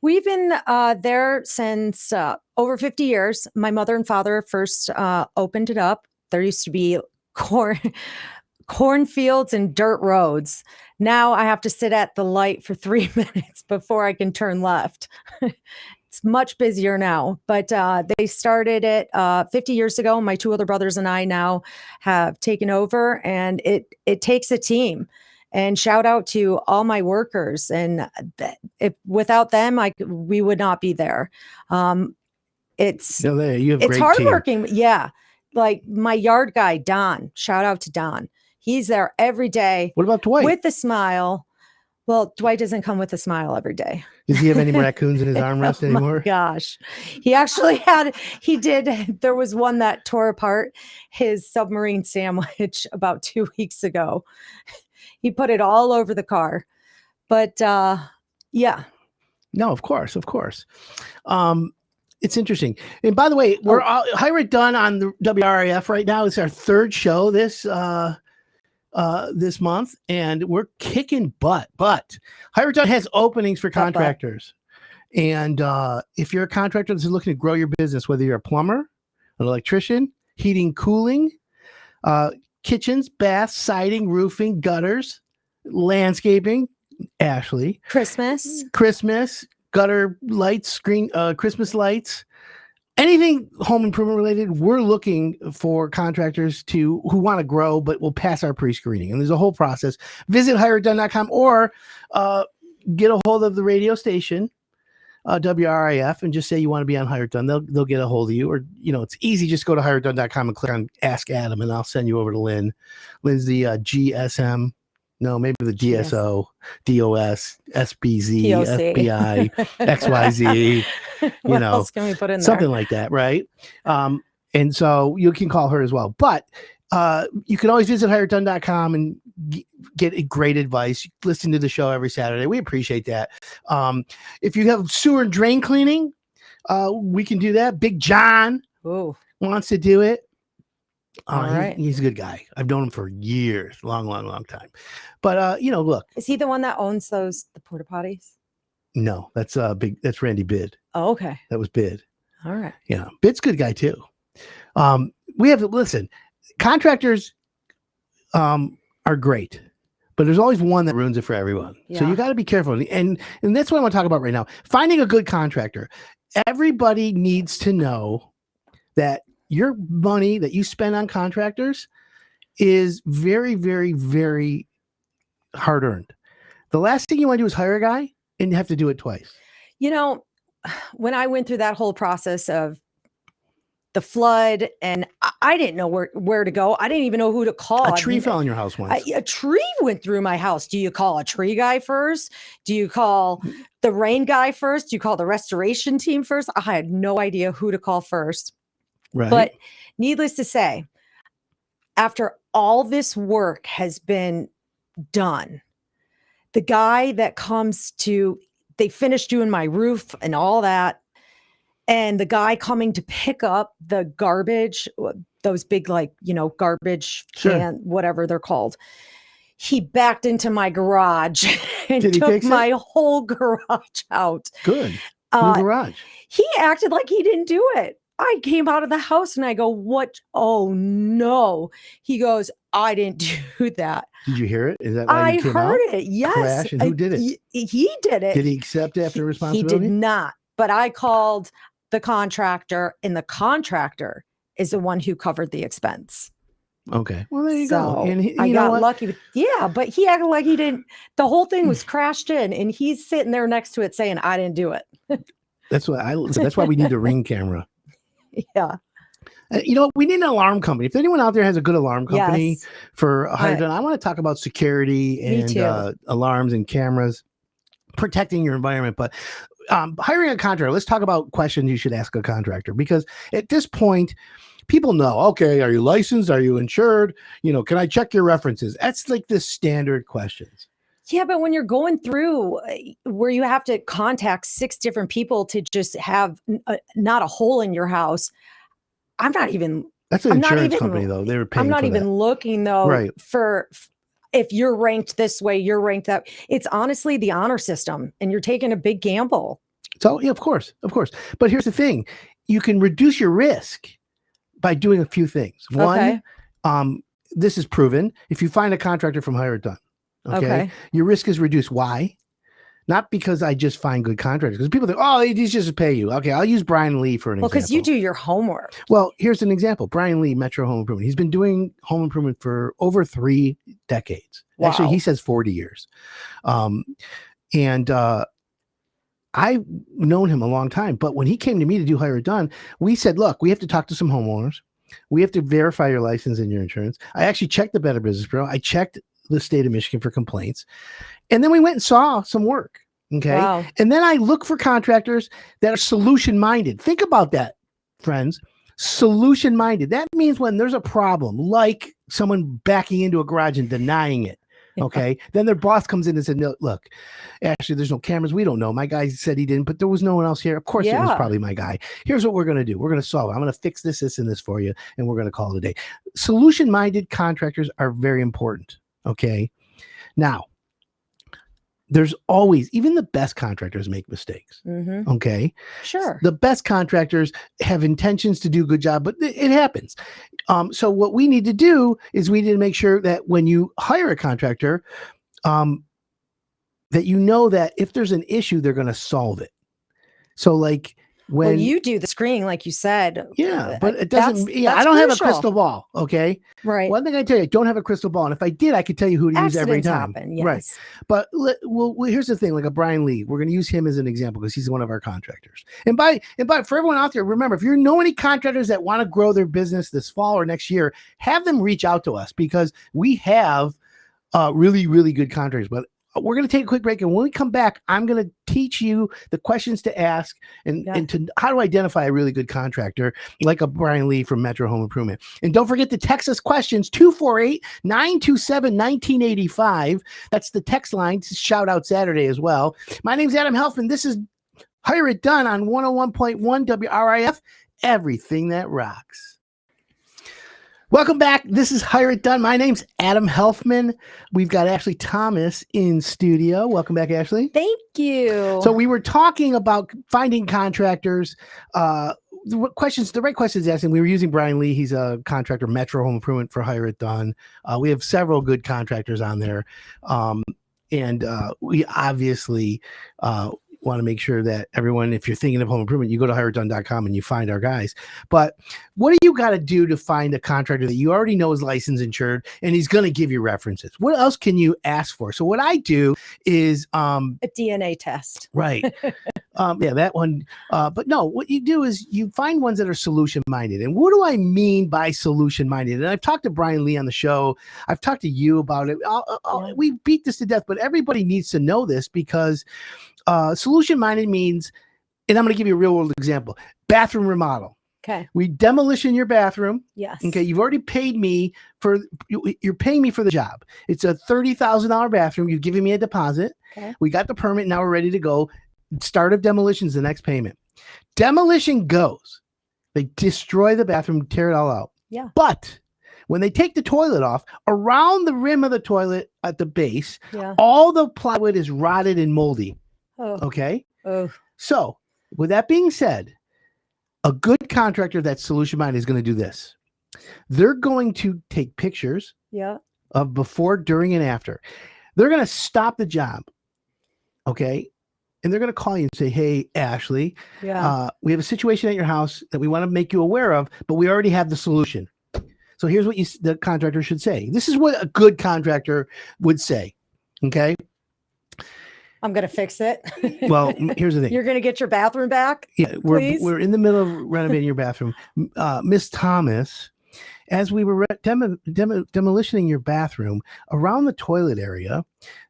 [SPEAKER 2] We've been there since over 50 years. My mother and father first opened it up. There used to be cornfields and dirt roads. Now I have to sit at the light for 3 minutes before I can turn left. It's much busier now, but they started it 50 years ago. My 2 other brothers and I now have taken over, and it takes a team. And shout out to all my workers. And without them, we would not be there. It's
[SPEAKER 1] you have
[SPEAKER 2] it's hardworking. Yeah. like my yard guy, Don, shout out to Don. He's there every day
[SPEAKER 1] What about Dwight?
[SPEAKER 2] with a smile. Well, Dwight doesn't come with a smile every day.
[SPEAKER 1] Does he have any raccoons in his armrest
[SPEAKER 2] Oh
[SPEAKER 1] anymore?
[SPEAKER 2] my gosh. He did. There was one that tore apart his submarine sandwich about 2 weeks ago. He put it all over the car. But yeah.
[SPEAKER 1] No, of course. It's interesting. And by the way, we're Hire It Done on the WRIF right now. It's our third show this month, and we're kicking butt. But Hire It Done has openings for contractors. And if you're a contractor that's looking to grow your business, whether you're a plumber, an electrician, heating, cooling, kitchens, baths, siding, roofing, gutters, landscaping, Ashley, Christmas, gutter lights, Christmas lights, anything home improvement related, we're looking for contractors who want to grow but will pass our pre-screening. And there's a whole process. Visit hireitdone.com or get a hold of the radio station, WRIF, and just say you want to be on Hire It Done. They'll get a hold of you. Or, it's easy. Just go to hireitdone.com and click on Ask Adam, and I'll send you over to Lynn. Lynn's the GSM. No, maybe the DSO, DOS, SBZ,
[SPEAKER 2] POC.
[SPEAKER 1] FBI, XYZ,
[SPEAKER 2] What else can we put in
[SPEAKER 1] something
[SPEAKER 2] there?
[SPEAKER 1] like that, right? And so you can call her as well. But you can always visit hireitdone.com and get great advice. Listen to the show every Saturday. We appreciate that. If you have sewer and drain cleaning, we can do that. Big John wants to do it.
[SPEAKER 2] All right.
[SPEAKER 1] He's a good guy. I've known him for years, long time. But look,
[SPEAKER 2] Is he the one that owns the porta potties?
[SPEAKER 1] no, that's that's Randy Bid.
[SPEAKER 2] Oh, okay.
[SPEAKER 1] That was Bid.
[SPEAKER 2] All right.
[SPEAKER 1] Yeah, Bid's a good guy too. Listen, contractors are great, but there's always one that ruins it for everyone. So
[SPEAKER 2] Yeah.
[SPEAKER 1] you got to be careful. And that's what I want to talk about right now. Finding a good contractor. Everybody needs to know that your money that you spend on contractors is very, very, very hard earned. The last thing you want to do is hire a guy and have to do it twice.
[SPEAKER 2] When I went through that whole process of the flood, and I didn't know where to go. I didn't even know who to call.
[SPEAKER 1] A tree fell in your house once.
[SPEAKER 2] A tree went through my house. Do you call a tree guy first? Do you call the rain guy first? Do you call the restoration team first? I had no idea who to call first.
[SPEAKER 1] Right.
[SPEAKER 2] But needless to say, after all this work has been done, the guy that they finished doing my roof and all that, and the guy coming to pick up the garbage, those big, garbage can, whatever they're called, he backed into my garage and took my whole garage out.
[SPEAKER 1] Good. New garage.
[SPEAKER 2] He acted like he didn't do it. I came out of the house and I go, what? Oh no. He goes, I didn't do that.
[SPEAKER 1] Did you hear it? Is that why
[SPEAKER 2] I
[SPEAKER 1] you came
[SPEAKER 2] heard
[SPEAKER 1] out?
[SPEAKER 2] it. Yes.
[SPEAKER 1] Crash, and who did it?
[SPEAKER 2] He did it.
[SPEAKER 1] Did he accept after responsibility?
[SPEAKER 2] He did not. But I called the contractor, and the contractor is the one who covered the expense.
[SPEAKER 1] Okay. Well, there you go. And
[SPEAKER 2] I got lucky. But he acted like he didn't. The whole thing was crashed in, and he's sitting there next to it saying, I didn't do it.
[SPEAKER 1] That's why we need a Ring camera.
[SPEAKER 2] Yeah.
[SPEAKER 1] We need an alarm company. If anyone out there has a good alarm company for Hire It Done, I want to talk about security and alarms and cameras, protecting your environment. But hiring a contractor, let's talk about questions you should ask a contractor, because at this point, people know, okay, are you licensed? Are you insured? Can I check your references? That's like the standard questions.
[SPEAKER 2] Yeah, but when you're going through where you have to contact 6 different people to just have not a hole in your house, I'm not even.
[SPEAKER 1] That's an insurance company, though. They were paying.
[SPEAKER 2] I'm not even
[SPEAKER 1] that.
[SPEAKER 2] looking though for if you're ranked this way, you're ranked that. It's honestly the honor system, and you're taking a big gamble.
[SPEAKER 1] So yeah, of course. But here's the thing: you can reduce your risk by doing a few things. One, this is proven. If you find a contractor from Hire It Done. Okay. Your risk is reduced. Why? Not because I just find good contractors. Because people think, oh, these just pay you. Okay, I'll use Brian Lee for an example.
[SPEAKER 2] Well, because you do your homework.
[SPEAKER 1] Well, here's an example. Brian Lee, Metro Home Improvement. He's been doing home improvement for over 3 decades. Wow. Actually, he says 40 years. I've known him a long time. But when he came to me to do Hire It Done, we said, look, we have to talk to some homeowners. We have to verify your license and your insurance. I actually checked the Better Business Bureau. I checked the state of Michigan for complaints. And then we went and saw some work. Okay.
[SPEAKER 2] Wow.
[SPEAKER 1] And then I look for contractors that are solution minded. Think about that, friends. Solution minded. That means when there's a problem, like someone backing into a garage and denying it. Okay. Then their boss comes in and said, no, look, actually, there's no cameras. We don't know. My guy said he didn't, but there was no one else here. Of course, it was probably my guy. Here's what we're going to do. We're going to solve it. I'm going to fix this, this, and this for you. And we're going to call it a day. Solution minded contractors are very important. Okay. Now, there's always, even the best contractors make mistakes.
[SPEAKER 2] Mm-hmm.
[SPEAKER 1] Okay.
[SPEAKER 2] Sure.
[SPEAKER 1] The best contractors have intentions to do a good job, but it happens. So what we need to do is we need to make sure that when you hire a contractor, that you know that if there's an issue, they're going to solve it. So like when
[SPEAKER 2] you do the screening, like you said.
[SPEAKER 1] Yeah, but it doesn't.
[SPEAKER 2] That's
[SPEAKER 1] I don't have a
[SPEAKER 2] crucial.
[SPEAKER 1] crystal ball. Okay.
[SPEAKER 2] Right.
[SPEAKER 1] One thing I tell you, I don't have a crystal ball. And if I did, I could tell you who to use every time.
[SPEAKER 2] Happen, yes.
[SPEAKER 1] Right. But well, here's the thing, like a Brian Lee, we're going to use him as an example because he's one of our contractors. And by for everyone out there, remember, if you know any contractors that want to grow their business this fall or next year, have them reach out to us because we have really, really good contractors. But we're going to take a quick break. And when we come back, I'm going to teach you the questions to ask and to how to identify a really good contractor like a Brian Lee from Metro Home Improvement. And don't forget to text us questions 248-927-1985. That's the text line. Shout out Saturday as well. My name's Adam Helfman. This is Hire It Done on 101.1 WRIF. Everything that rocks. Welcome back. This is Hire It Done. My name's Adam Helfman. We've got Ashley Thomas in studio. Welcome back, Ashley.
[SPEAKER 2] Thank you.
[SPEAKER 1] So we were talking about finding contractors. The right questions asking. We were using Brian Lee. He's a contractor, Metro Home Improvement for Hire It Done. We have several good contractors on there. And we obviously want to make sure that everyone, if you're thinking of home improvement, you go to hireitdone.com and you find our guys. But what do you got to do to find a contractor that you already know is licensed, insured, and he's going to give you references? What else can you ask for? So what I do is
[SPEAKER 2] a DNA test.
[SPEAKER 1] Right. Yeah, that one. But no, what you do is you find ones that are solution minded. And what do I mean by solution minded? And I've talked to Brian Lee on the show. I've talked to you about it. We beat this to death, but everybody needs to know this because solution minded means, and I'm going to give you a real world example, bathroom remodel.
[SPEAKER 2] Okay.
[SPEAKER 1] We demolition your bathroom.
[SPEAKER 2] Yes.
[SPEAKER 1] Okay. You've already paid me you're paying me for the job. It's a $30,000 bathroom. You've given me a deposit.
[SPEAKER 2] Okay.
[SPEAKER 1] We got the permit. Now we're ready to go. Start of demolition is the next payment. Demolition goes. They destroy the bathroom, tear it all out.
[SPEAKER 2] Yeah.
[SPEAKER 1] But when they take the toilet off, around the rim of the toilet at the base, all the plywood is rotted and moldy.
[SPEAKER 2] Oh.
[SPEAKER 1] Okay.
[SPEAKER 2] Oh.
[SPEAKER 1] So with that being said, a good contractor that's solution minded is going to do this. They're going to take pictures of before, during, and after. They're going to stop the job. Okay. And they're going to call you and say, hey, Ashley, we have a situation at your house that we want to make you aware of, but we already have the solution. So here's what the contractor should say. This is what a good contractor would say. Okay.
[SPEAKER 2] I'm going to fix it.
[SPEAKER 1] Well, here's the thing.
[SPEAKER 2] You're going to get your bathroom back?
[SPEAKER 1] Yeah, we're in the middle of renovating your bathroom. Miss Thomas, as we were demolishing your bathroom, around the toilet area,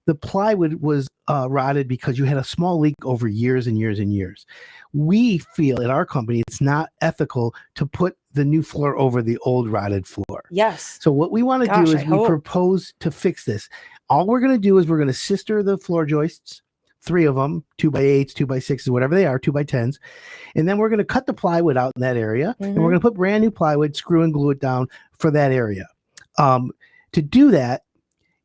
[SPEAKER 1] the plywood was rotted because you had a small leak over years and years and years. We feel at our company it's not ethical to put the new floor over the old rotted floor.
[SPEAKER 2] Yes.
[SPEAKER 1] So what we want to do is we propose to fix this. All we're going to do is we're going to sister the floor joists, 3 of them, 2x8s, 2x6s, whatever they are, 2x10s. And then we're going to cut the plywood out in that area. And we're going to put brand new plywood, screw and glue it down for that area. To do that,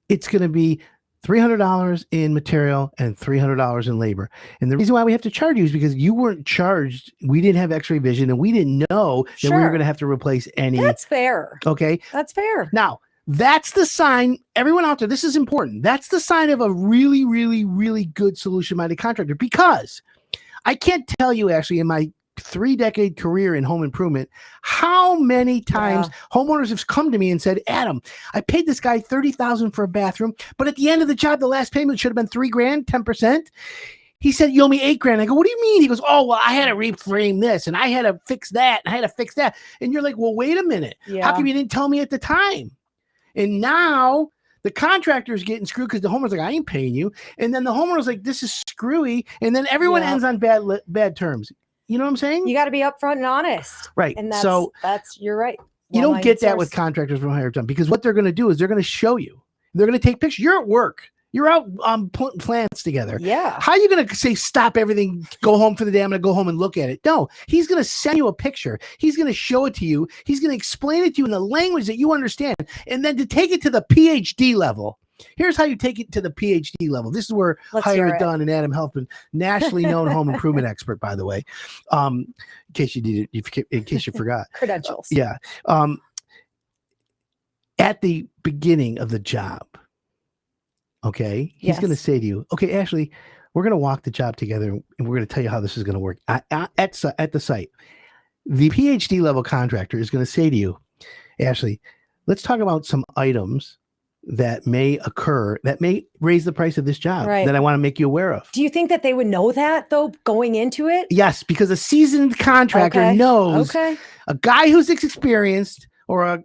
[SPEAKER 1] it's going to be $300 in material and $300 in labor. And the reason why we have to charge you is because you weren't charged. We didn't have x-ray vision and we didn't know that we were going to have to replace any.
[SPEAKER 2] That's fair.
[SPEAKER 1] Okay.
[SPEAKER 2] That's fair.
[SPEAKER 1] Now, that's the sign, everyone out there, this is important. That's the sign of a really, really, really good solution-minded contractor, because I can't tell you actually in my 3-decade career in home improvement, how many times homeowners have come to me and said, Adam, I paid this guy $30,000 for a bathroom, but at the end of the job, the last payment should have been $3,000, 10%. He said, you owe me $8,000. I go, what do you mean? He goes, oh, well, I had to reframe this and I had to fix that and I had to fix that. And you're like, well, wait a minute.
[SPEAKER 2] Yeah.
[SPEAKER 1] How come you didn't tell me at the time? And now the contractor's getting screwed because the homeowner's like, I ain't paying you. And then the homeowner's like, this is screwy. And then everyone ends on bad terms. You know what I'm saying?
[SPEAKER 2] You got to be upfront and honest.
[SPEAKER 1] Right.
[SPEAKER 2] And that's you're right.
[SPEAKER 1] You don't get that with contractors from Hired Done, because what they're going to do is they're going to show you. They're going to take pictures. You're at work. You're out putting plants together.
[SPEAKER 2] Yeah.
[SPEAKER 1] How are you going to say, stop everything, go home for the day, I'm going to go home and look at it? No, he's going to send you a picture. He's going to show it to you. He's going to explain it to you in the language that you understand. And then to take it to the PhD level. Here's how you take it to the PhD level. This is where Hired Done and Adam Helfman, nationally known home improvement expert, by the way, in case you did it, in case you forgot.
[SPEAKER 2] Credentials.
[SPEAKER 1] Yeah. At the beginning of the job, okay, he's going to say to you, okay, Ashley, we're going to walk the job together and we're going to tell you how this is going to work at the site. The PhD level contractor is going to say to you, Ashley, let's talk about some items that may occur that may raise the price of this job that I want to make you aware of.
[SPEAKER 2] Do you think that they would know that though going into it?
[SPEAKER 1] Yes, because a seasoned contractor knows a guy who's experienced, or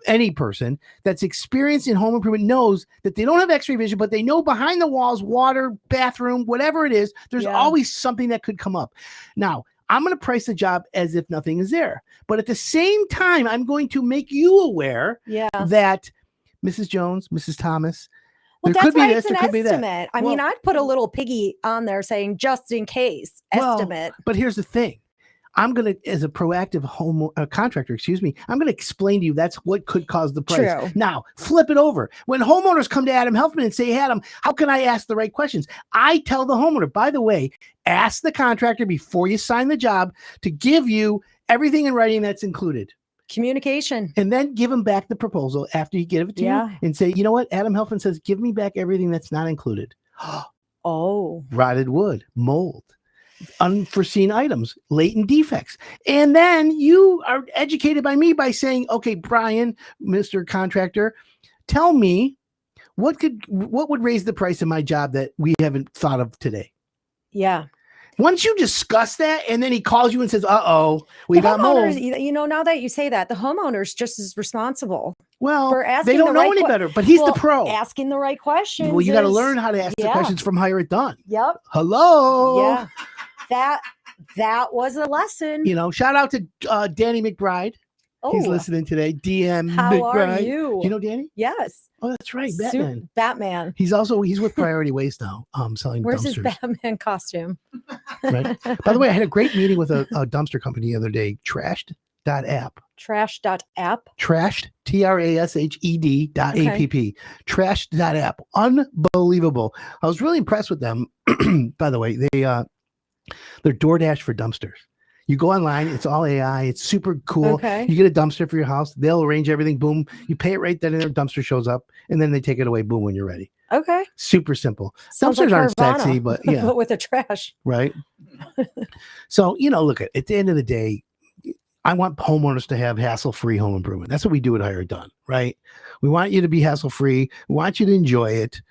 [SPEAKER 1] any person that's experienced in home improvement knows that they don't have x-ray vision, but they know behind the walls, water, bathroom, whatever it is, there's always something that could come up. Now, I'm going to price the job as if nothing is there. But at the same time, I'm going to make you aware that Mrs. Jones, Mrs. Thomas, there could be this, there could be that.
[SPEAKER 2] I mean, I'd put a little piggy on there saying just in case estimate.
[SPEAKER 1] But here's the thing. I'm going to, as a proactive contractor, I'm going to explain to you that's what could cause the price.
[SPEAKER 2] True.
[SPEAKER 1] Now, flip it over. When homeowners come to Adam Helfman and say, hey, Adam, how can I ask the right questions? I tell the homeowner, by the way, ask the contractor before you sign the job to give you everything in writing that's included.
[SPEAKER 2] Communication.
[SPEAKER 1] And then give him back the proposal after you give it to you and say, you know what? Adam Helfman says, give me back everything that's not included. Rotted wood, mold, unforeseen items, latent defects. And then you are educated by me by saying, okay, Brian, Mr. Contractor, tell me what would raise the price of my job that we haven't thought of today.
[SPEAKER 2] Yeah.
[SPEAKER 1] Once you discuss that, and then he calls you and says, we got mold.
[SPEAKER 2] You know, now that you say that, the homeowner's just as responsible.
[SPEAKER 1] Well,
[SPEAKER 2] for asking
[SPEAKER 1] they don't know any better, but he's the pro.
[SPEAKER 2] Asking the right questions.
[SPEAKER 1] Well, you got to learn how to ask the questions from Hire It Done.
[SPEAKER 2] Yep.
[SPEAKER 1] Hello.
[SPEAKER 2] Yeah. That was a lesson.
[SPEAKER 1] You know, shout out to Danny McBride. He's listening today. DM
[SPEAKER 2] How
[SPEAKER 1] McBride.
[SPEAKER 2] are you?
[SPEAKER 1] You know Danny?
[SPEAKER 2] Yes.
[SPEAKER 1] Oh, that's right.
[SPEAKER 2] Batman.
[SPEAKER 1] He's with Priority Waste now, selling
[SPEAKER 2] Where's
[SPEAKER 1] dumpsters.
[SPEAKER 2] his Batman costume?
[SPEAKER 1] Right. By the way, I had a great meeting with a dumpster company the other day, Trashed.app.
[SPEAKER 2] Trash.app?
[SPEAKER 1] Trashed, TRASHED.app. Trashed.app. Unbelievable. I was really impressed with them. By the way, they're DoorDash for dumpsters. You go online, it's all AI, it's super cool.
[SPEAKER 2] Okay.
[SPEAKER 1] You get a dumpster for your house, they'll arrange everything, boom. You pay it right then, and their dumpster shows up, and then they take it away, boom, when you're ready.
[SPEAKER 2] Okay.
[SPEAKER 1] Super simple.
[SPEAKER 2] Sounds
[SPEAKER 1] Dumpsters
[SPEAKER 2] like
[SPEAKER 1] aren't sexy, but yeah.
[SPEAKER 2] But with the trash.
[SPEAKER 1] Right. So, look, at the end of the day, I want homeowners to have hassle-free home improvement. That's what we do at Hire It Done, right? We want you to be hassle-free. We want you to enjoy it.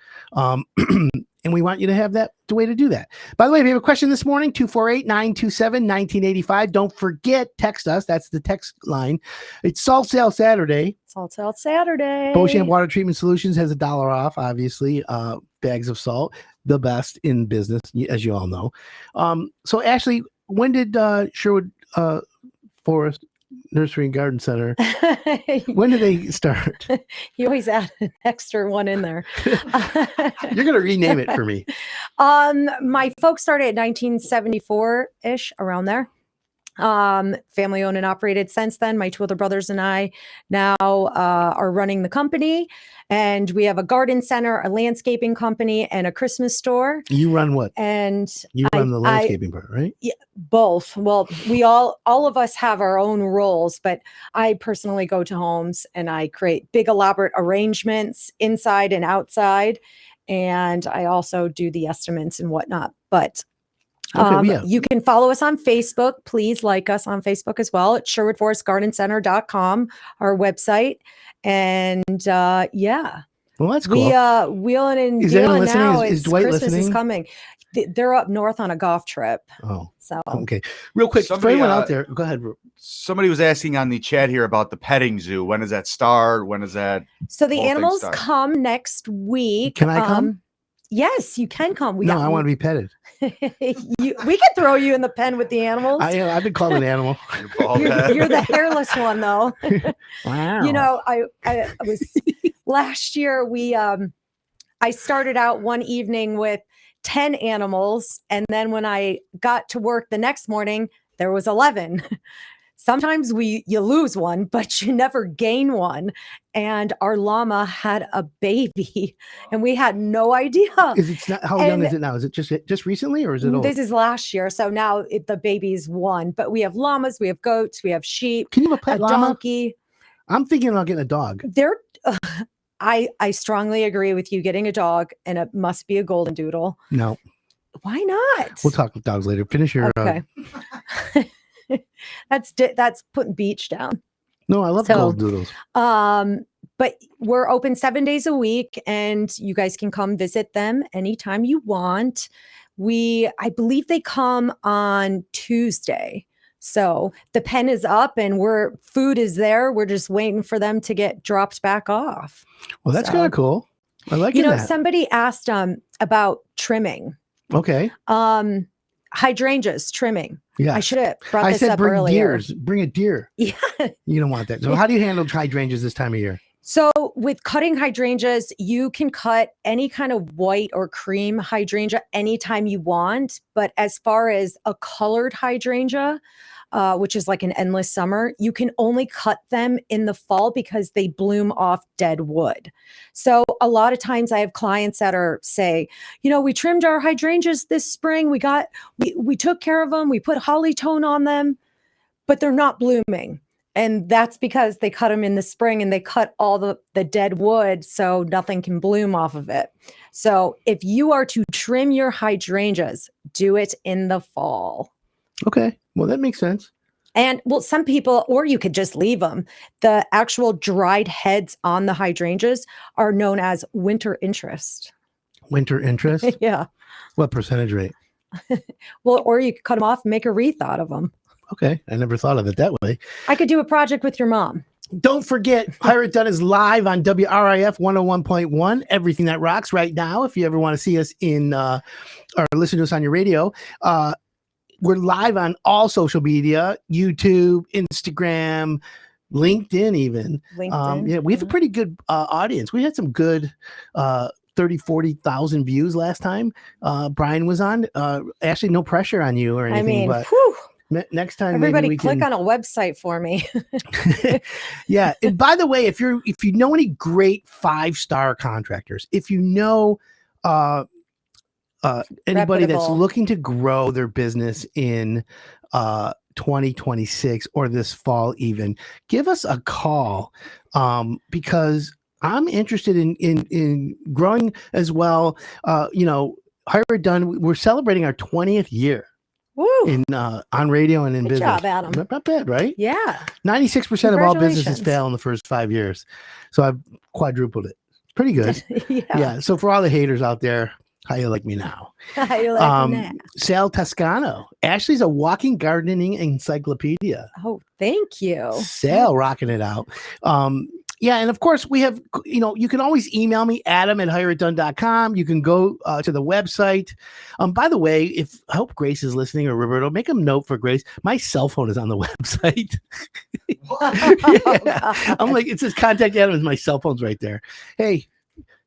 [SPEAKER 1] And we want you to have the way to do that. By the way, if you have a question this morning, 248-927-1985. Don't forget, text us. That's the text line. It's Salt Sale Saturday.
[SPEAKER 2] Salt Sale Saturday.
[SPEAKER 1] Beauchamp Water Treatment Solutions has $1 off, obviously. Bags of salt, the best in business, as you all know. So, Ashley, when did Sherwood Forest Nursery and Garden Center, when did they start?
[SPEAKER 2] You always add an extra one in there.
[SPEAKER 1] You're going to rename it for me.
[SPEAKER 2] My folks started at 1974-ish, around there. Family owned and operated since then. My two other brothers and I now are running the company, and we have a garden center, a landscaping company, and a Christmas store.
[SPEAKER 1] You run what?
[SPEAKER 2] And
[SPEAKER 1] you run the landscaping part, right?
[SPEAKER 2] Yeah, both. Well, we all of us have our own roles, but I personally go to homes and I create big elaborate arrangements inside and outside, and I also do the estimates and whatnot. But you can follow us on Facebook. Please like us on Facebook as well at SherwoodForestGardenCenter.com, our website. And
[SPEAKER 1] well, that's cool.
[SPEAKER 2] Wheeling and
[SPEAKER 1] is anyone
[SPEAKER 2] dealing
[SPEAKER 1] listening?
[SPEAKER 2] now.
[SPEAKER 1] Is Dwight
[SPEAKER 2] Christmas
[SPEAKER 1] listening?
[SPEAKER 2] is coming. they're up north on a golf trip.
[SPEAKER 1] Oh,
[SPEAKER 2] So
[SPEAKER 1] okay. Real quick, for
[SPEAKER 3] Somebody,
[SPEAKER 1] anyone out there, go ahead.
[SPEAKER 3] Somebody was asking on the chat here about the petting zoo. When does that start? When does that?
[SPEAKER 2] So the
[SPEAKER 3] whole thing
[SPEAKER 2] animals
[SPEAKER 3] start?
[SPEAKER 2] come next week.
[SPEAKER 1] Can I come?
[SPEAKER 2] Yes, you can come.
[SPEAKER 1] No, I want to be petted.
[SPEAKER 2] We can throw you in the pen with the animals.
[SPEAKER 1] I've been called an animal.
[SPEAKER 3] Your bald head.
[SPEAKER 2] You're the hairless one, though.
[SPEAKER 1] Wow.
[SPEAKER 2] You know, I was last year. I started out one evening with 10 animals, and then when I got to work the next morning, there was 11. Sometimes you lose one, but you never gain one. And our llama had a baby, and we had no idea.
[SPEAKER 1] How young is it now? Is it just recently, or is it old?
[SPEAKER 2] This is last year, so now the baby's one. But we have llamas, we have goats, we have sheep.
[SPEAKER 1] Can you have a pet llama?
[SPEAKER 2] Donkey.
[SPEAKER 1] I'm thinking about getting a dog.
[SPEAKER 2] I strongly agree with you getting a dog, and it must be a golden doodle.
[SPEAKER 1] No.
[SPEAKER 2] Why not?
[SPEAKER 1] We'll talk with dogs later. Finish your.
[SPEAKER 2] Okay. That's putting beach down.
[SPEAKER 1] No, I love gold doodles.
[SPEAKER 2] But we're open 7 days a week, and you guys can come visit them anytime you want. I believe they come on Tuesday. So the pen is up and food is there. We're just waiting for them to get dropped back off.
[SPEAKER 1] Well, that's kind of cool. I like that.
[SPEAKER 2] Somebody asked about trimming.
[SPEAKER 1] Okay.
[SPEAKER 2] Hydrangeas trimming.
[SPEAKER 1] Yeah.
[SPEAKER 2] I should have brought this up earlier.
[SPEAKER 1] Bring a deer.
[SPEAKER 2] Yeah.
[SPEAKER 1] You don't want that. So how do you handle hydrangeas this time of year?
[SPEAKER 2] So with cutting hydrangeas, you can cut any kind of white or cream hydrangea anytime you want. But as far as a colored hydrangea, which is like an endless summer, you can only cut them in the fall because they bloom off dead wood. So a lot of times I have clients that say, we trimmed our hydrangeas this spring. We took care of them. We put holly tone on them, but they're not blooming. And that's because they cut them in the spring and they cut all the dead wood, so nothing can bloom off of it. So if you are to trim your hydrangeas, do it in the fall.
[SPEAKER 1] Okay. Well, that makes sense.
[SPEAKER 2] And some people, or you could just leave them. The actual dried heads on the hydrangeas are known as winter interest.
[SPEAKER 1] Winter interest?
[SPEAKER 2] Yeah.
[SPEAKER 1] What percentage rate?
[SPEAKER 2] Well, or you could cut them off and make a wreath out of them.
[SPEAKER 1] Okay. I never thought of it that way.
[SPEAKER 2] I could do a project with your mom.
[SPEAKER 1] Don't forget, Hire It Done is live on WRIF 101.1, Everything That Rocks right now. If you ever want to see us or listen to us on your radio, we're live on all social media, YouTube, Instagram, LinkedIn even. LinkedIn. We have a pretty good audience. We had some good 40,000 views last time Brian was on. Ashley, no pressure on you or anything. Next time,
[SPEAKER 2] everybody
[SPEAKER 1] maybe
[SPEAKER 2] click on a website for me.
[SPEAKER 1] Yeah. And by the way, if you know any great 5-star contractors, if you know anybody that's looking to grow their business in 2026 or this fall, even give us a call because I'm interested in growing as well. Hire It Done. We're celebrating our 20th year. Woo. On radio and in business.
[SPEAKER 2] Good job, Adam.
[SPEAKER 1] Not bad, right?
[SPEAKER 2] Yeah.
[SPEAKER 1] 96% of all businesses fail in the first 5 years. So I've quadrupled it. Pretty good. Yeah. So for all the haters out there, how you like me now?
[SPEAKER 2] How you like me now?
[SPEAKER 1] Sal Toscano. Ashley's a walking gardening encyclopedia.
[SPEAKER 2] Oh, thank you.
[SPEAKER 1] Sal rocking it out. Yeah, and of course we have, you can always email me, adam@hireitdone.com. You can go to the website. By the way, I hope Grace is listening or Roberto, make a note for Grace. My cell phone is on the website. Yeah. I'm like, it says contact Adam, and my cell phone's right there. Hey,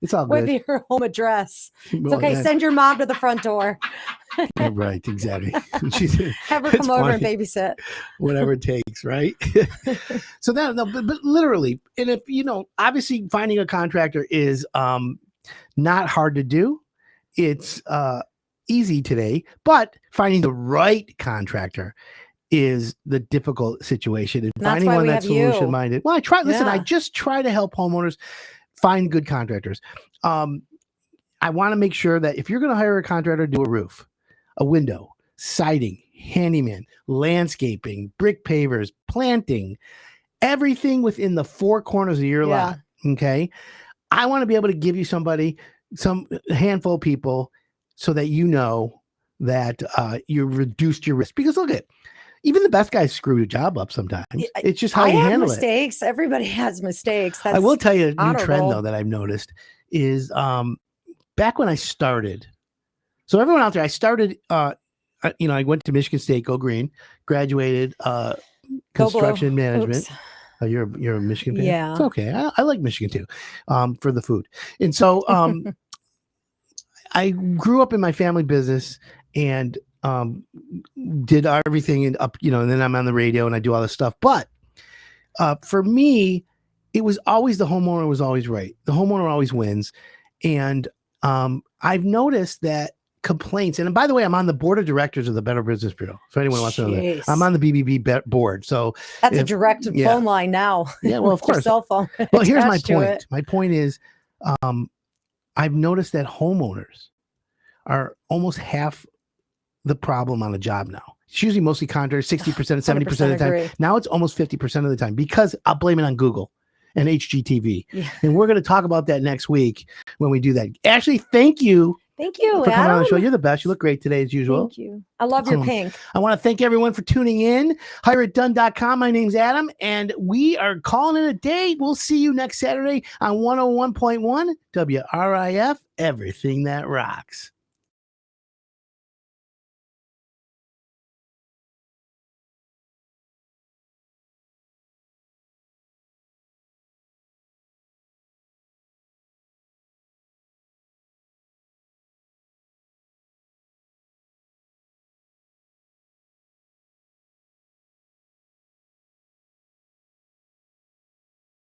[SPEAKER 1] it's all good.
[SPEAKER 2] With your home address. It's okay. Send your mom to the front door.
[SPEAKER 1] Yeah, right, exactly.
[SPEAKER 2] Have her come over and babysit.
[SPEAKER 1] Whatever it takes, right? So but literally, and if obviously finding a contractor is not hard to do. It's easy today, but finding the right contractor is the difficult situation. And finding one that's solution minded. Well, I just try to help homeowners find good contractors. I want to make sure that if you're going to hire a contractor, do a roof, a window, siding, handyman, landscaping, brick pavers, planting, everything within the 4 corners of your lot. Okay. I want to be able to give you some handful of people so that you know that you reduced your risk. Because look at even the best guys screw a job up sometimes. It's just how
[SPEAKER 2] I
[SPEAKER 1] you
[SPEAKER 2] have
[SPEAKER 1] handle it.
[SPEAKER 2] mistakes. Everybody has mistakes. That's
[SPEAKER 1] I will tell you a new trend
[SPEAKER 2] honorable.
[SPEAKER 1] though that I've noticed is back when I started. So everyone out there, I started. I went to Michigan State, go green, graduated construction
[SPEAKER 2] Blue.
[SPEAKER 1] management.
[SPEAKER 2] Oops.
[SPEAKER 1] Oh, you're a Michigan fan?
[SPEAKER 2] Yeah.
[SPEAKER 1] It's okay. I like Michigan too, for the food. And so I grew up in my family business and did everything and and then I'm on the radio and I do all this stuff. But for me, it was always the homeowner was always right. The homeowner always wins. And I've noticed that complaints, and by the way, I'm on the board of directors of the Better Business Bureau. So anyone wants to know that,
[SPEAKER 2] Jeez.
[SPEAKER 1] I'm on the BBB board. So
[SPEAKER 2] That's a direct phone line now.
[SPEAKER 1] Yeah, well, of
[SPEAKER 2] Your
[SPEAKER 1] course.
[SPEAKER 2] cell phone.
[SPEAKER 1] Well, here's my
[SPEAKER 2] attached to
[SPEAKER 1] point.
[SPEAKER 2] it.
[SPEAKER 1] My point is, I've noticed that homeowners are almost half the problem on a job now. It's usually mostly contractors, 60%, 70% of the time.
[SPEAKER 2] agree.
[SPEAKER 1] Now it's almost 50% of the time because I'll blame it on Google and HGTV.
[SPEAKER 2] Yeah.
[SPEAKER 1] And we're going to talk about that next week when we do that. Ashley, thank you.
[SPEAKER 2] Thank you,
[SPEAKER 1] for coming on the show.
[SPEAKER 2] Adam.
[SPEAKER 1] You're the best. You look great today as usual.
[SPEAKER 2] Thank you. I love your pink.
[SPEAKER 1] I want to thank everyone for tuning in. HireItDone.com. My name's Adam, and we are calling it a day. We'll see you next Saturday on 101.1 WRIF, Everything That Rocks.